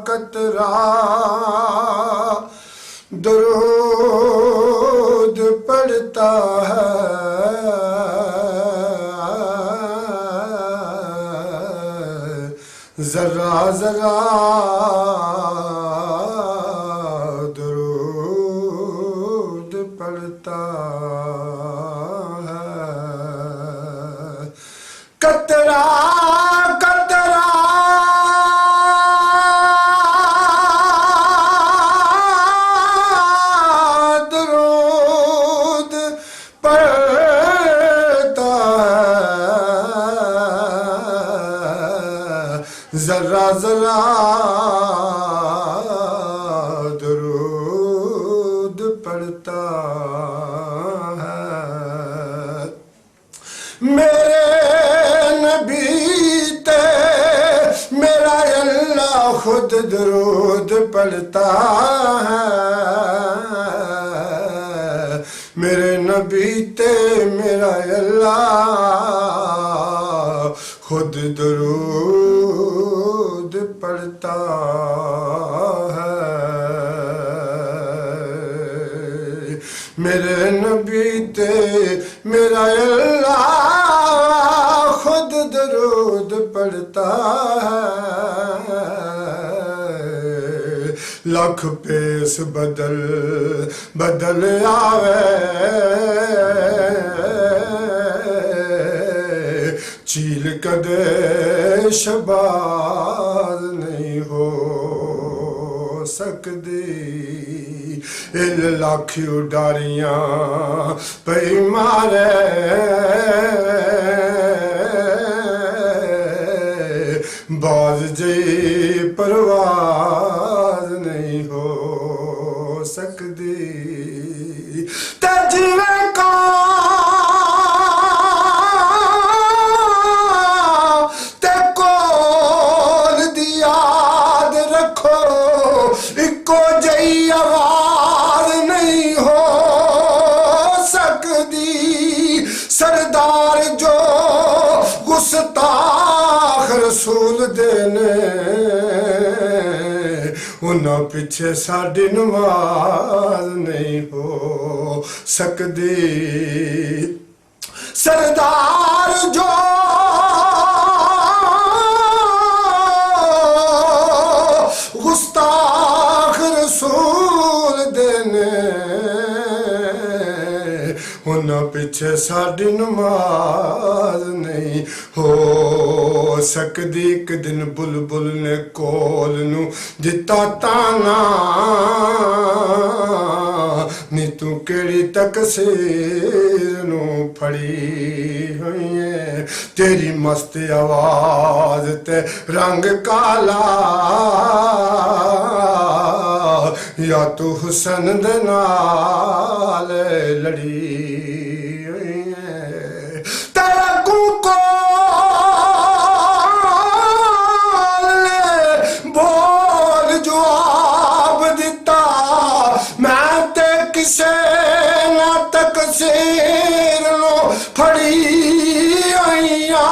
कतरा दरूद पढ़ता है, जरा जरा दरूद पढ़ता है। कतरा जरा जरा दरूद पढ़ता है। मेरे नबी ते मेरा अल्लाह खुद दरूद पढ़ता है। मेरे नबी ते मेरा अल्लाह खुद दरूद पढ़ता है। मेरे नबी ते मेरा अल्लाह खुद दरूद पढ़ता है। लख पेश बदल बदल आवे, चील कदे शबाज नहीं हो सकदी। इल लाख उडारियां पई मारे, बाज जी परवाज नहीं हो सकदी। ते जिवे का इको जई आवाज नहीं हो सकदी। सरदार जो गुस्ताख रसूल देने, उन्हां पिछे साडी नमाज नहीं हो सकदी। सरदार जो गुस्ताख रसूल देने, उन्हां पिछे साडी नमाज नहीं हो सकदी। एक दिन बुलबुल ने कोल नू दिता ताना, नी तू केड़ी तकसीर नू फड़ी हुई है। तेरी मस्त आवाज ते रंग काला, या तू हुसन दे नाल लड़ी हुई है। तेरा कुको बोल जवाब दिता, मैं ते किसे ना तकसीर लो फड़ी आईया।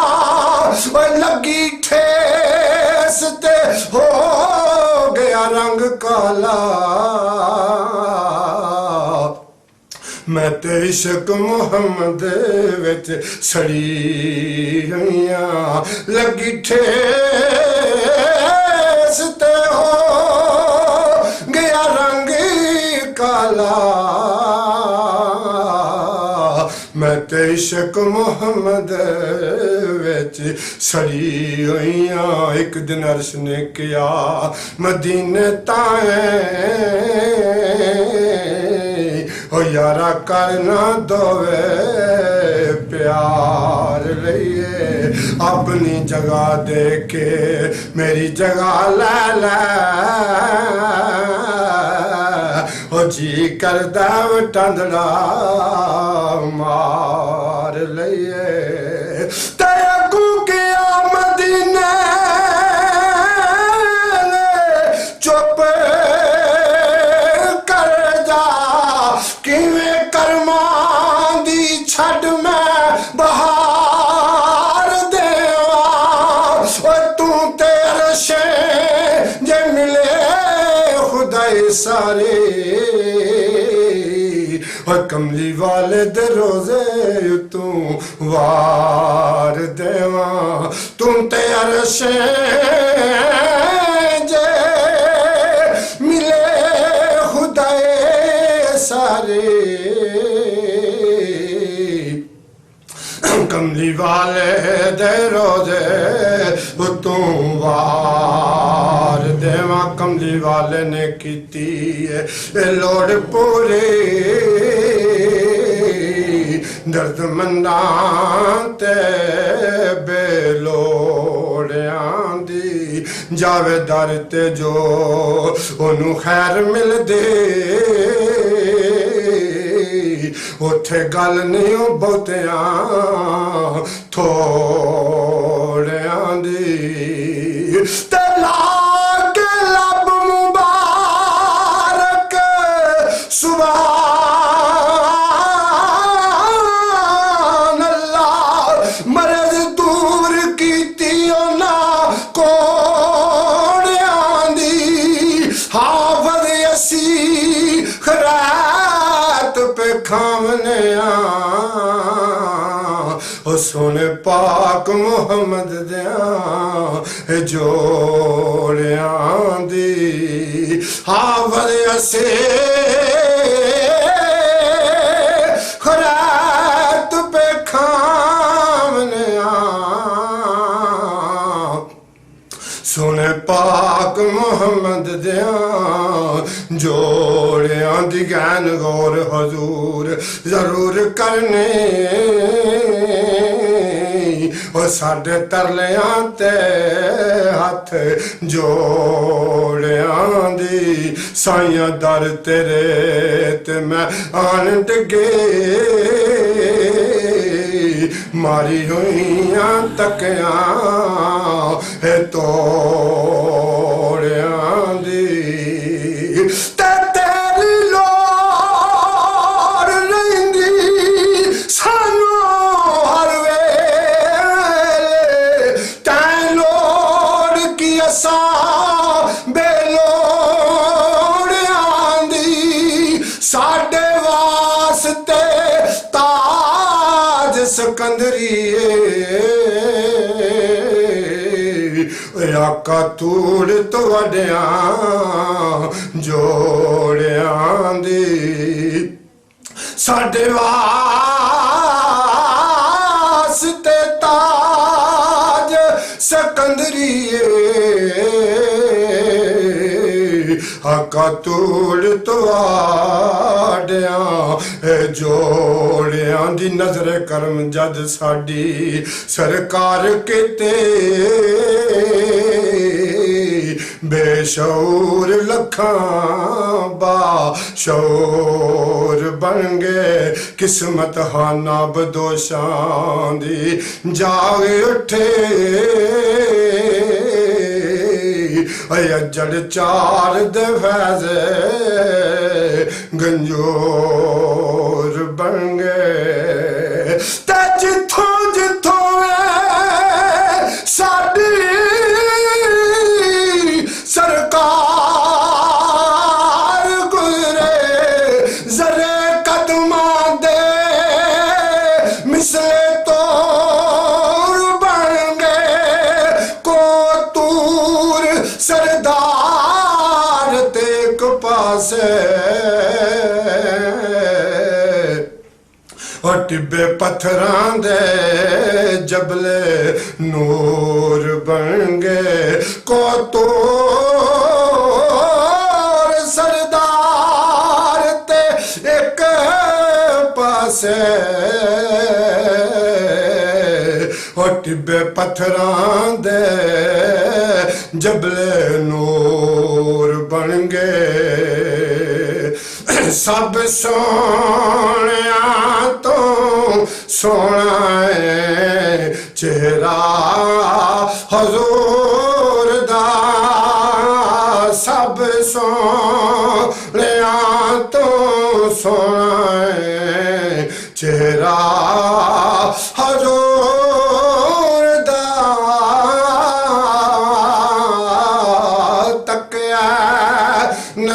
लगी ठेस ते हो गया रंग काला, मैं ते इश्क मुहम्मद विच सड़ी हुईया। लगी ठेस ते हो गया रंग काला, मैं ते इश्क मुहम्मद विच सड़ी हुईया। एक दिन अर्श ने किया मदीने ताए, ओ यारा करना दोवे प्यार लइए। अपनी जगह दे के मेरी जगह ले ले, ओ जी करदा टंडड़ा मार लइए। ते अगू के मदीने चुप कर जा, किवें करमां दी छड़ मैं बहार देवा। तू तेरे जे मिले खुदाई सारे और कमली वाले दे रोजे तू वार देवा तुम ते अरशे जे मिले खुदाए सारे कमली वाले दे रोजे तू वार देवा कमली वाले ने कीती है लोड़ पूरी दर्द मंदां ते बेलोड़ियां दी जावे दर ते जो ओनू खैर मिल दे उथे गल नहीं बहुतियां थोड़ियां दी ते लागे लब मुबारक सुभान अल्लाह मरज दूर कीती ओना कोड़ियां दी हाफज असी खरात पे खामने ओ सोने पाक मुहम्मद दियां जोड़ियां दी हाफज असी खरात पे खामने सोने पाक मुहम्मद दियां जोड़ियां दी गैन गौर हजूर जरूर करने और साढ़े तरलियां ते हथ जोड़ियां दी साइयां दर तेरे ते मैं आन डगे मारी हुईयां तकियां है तोड़ियां दी ते तेरी लोड़ रहिंदी सानू हर वेले तैं लोड़ की असां बेलोड़ियां दी साडे वास्ते ताज सिकंदरीए आका तूड़ तो वड्यां जोड़ियां दी साडे वास्ते ताज सिकंदरीए आका तूड़ तो वड्यां जोड़ियां दी नजर करम जद साडी सरकार किते बेशौर लखां बाशौर बन गए किस्मत हाना बदोशां दी जाग उठे अजड़ चार दे फैज़े गंजोर बन गए ते जिथों जिथों साडी सरकार गुजरे जरे कदमां दे मिसले तोर बन गए को तूर सरदार ते एक पासे और टिब्बे पत्थरां दे जबले नूर बन गए को तूर सरदार ते एक पासे और टिब्बे पत्थरां दे जबले नूर बन गए सब सोनिया तो सोना है चेहरा हजूर दा सब सोनिया तो सोना है चेहरा हजूर दा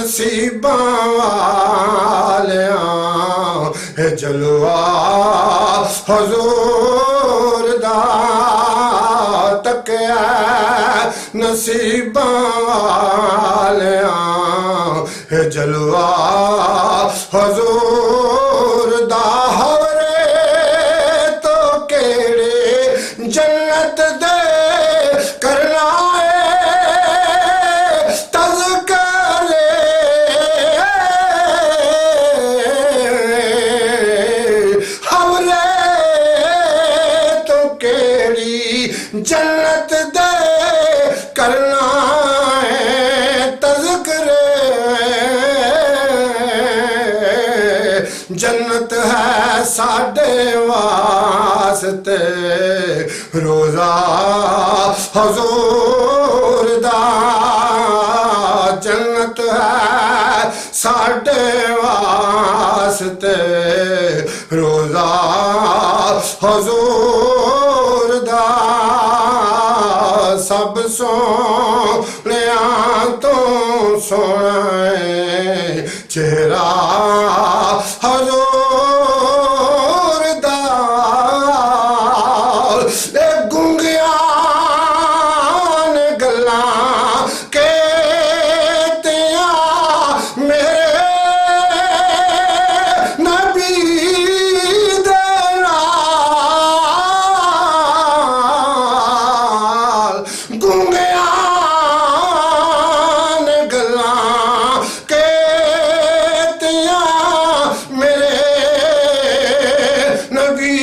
नसीबां वालियां है जलवा हजूर दा तकिया नसीबां वालियां है जलवा हजूर दा हवरे तो केड़े जन्नत दे करना जन्नत दे करना है तज़किरे जन्नत है साडे वास्ते रोज़ा हजूर दा जन्नत है साडे वास्ते रोज़ा हजूर दा सब सोहणिया तो सोहना चेहरा हजूर दा ए गुंगिया ने गल्लां कीतियां मेरे नबी दे नाल गुंगिया ने गल्लां कीतियां मेरे नबी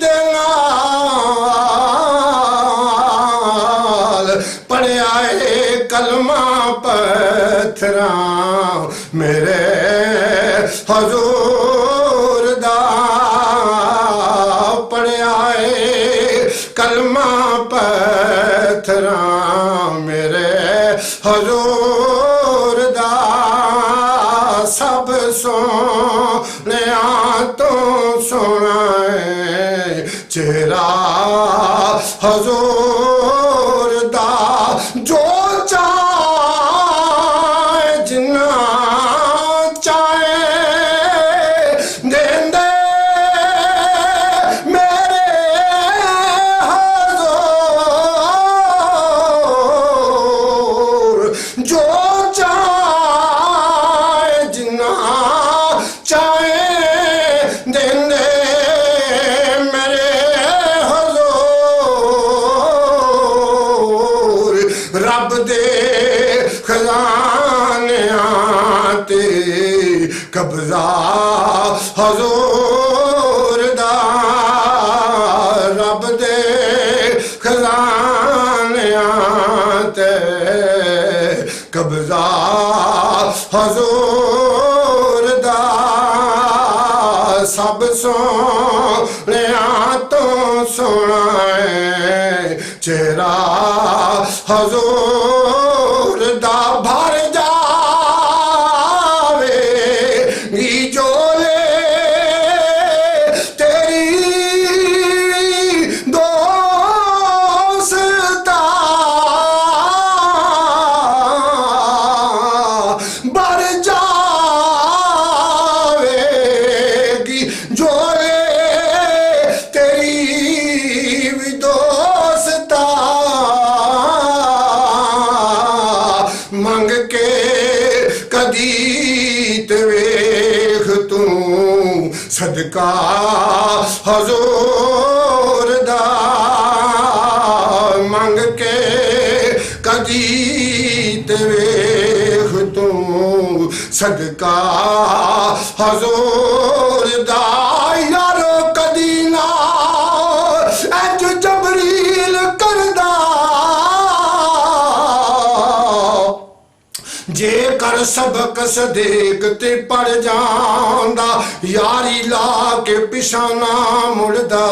दे नाल पढ़िया कलमा पत्थरां मेरे हजूर दा पढ़िया कलमा पत्थरां मेरे हजूर दा सब सोहणिया तो सोहना चेहरा हजूर दा जो चाहे जिन्ना चाहे देंदे मेरे हजूर जो चाहे जिन्ना चाहे देंदे मेरे हजूर रब दे खजानियां ते कब्जा हजूर दा रब दे खजानियां ते कब्जा हजूर दा सब सोहणिया तो सोहना चेहरा हजूर दा भर जावे जोले तेरी दोस्ता भर जावेगी जोले तेरी दोस्ता मंग के कदी ते वेख तू सदका हजूर दा मंग के कदी ते वेख तू सदका हजूर दा यारो कदी ना अज जबरील करदा जेकर सबक सदेक ते पड़ जांदा यारी ला के पिछा ना मुड़दा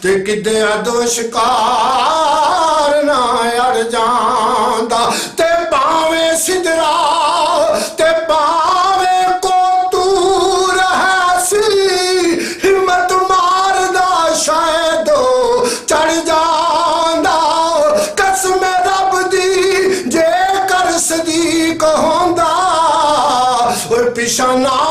ते किदे दोशकार ना अड़ जांदा ते पावे सिदरा ते पावे को तूर है सी हिम्मत मारदा शायद चढ़ जांदा कसम रब दी जे कर सदी कहूं पिछा ना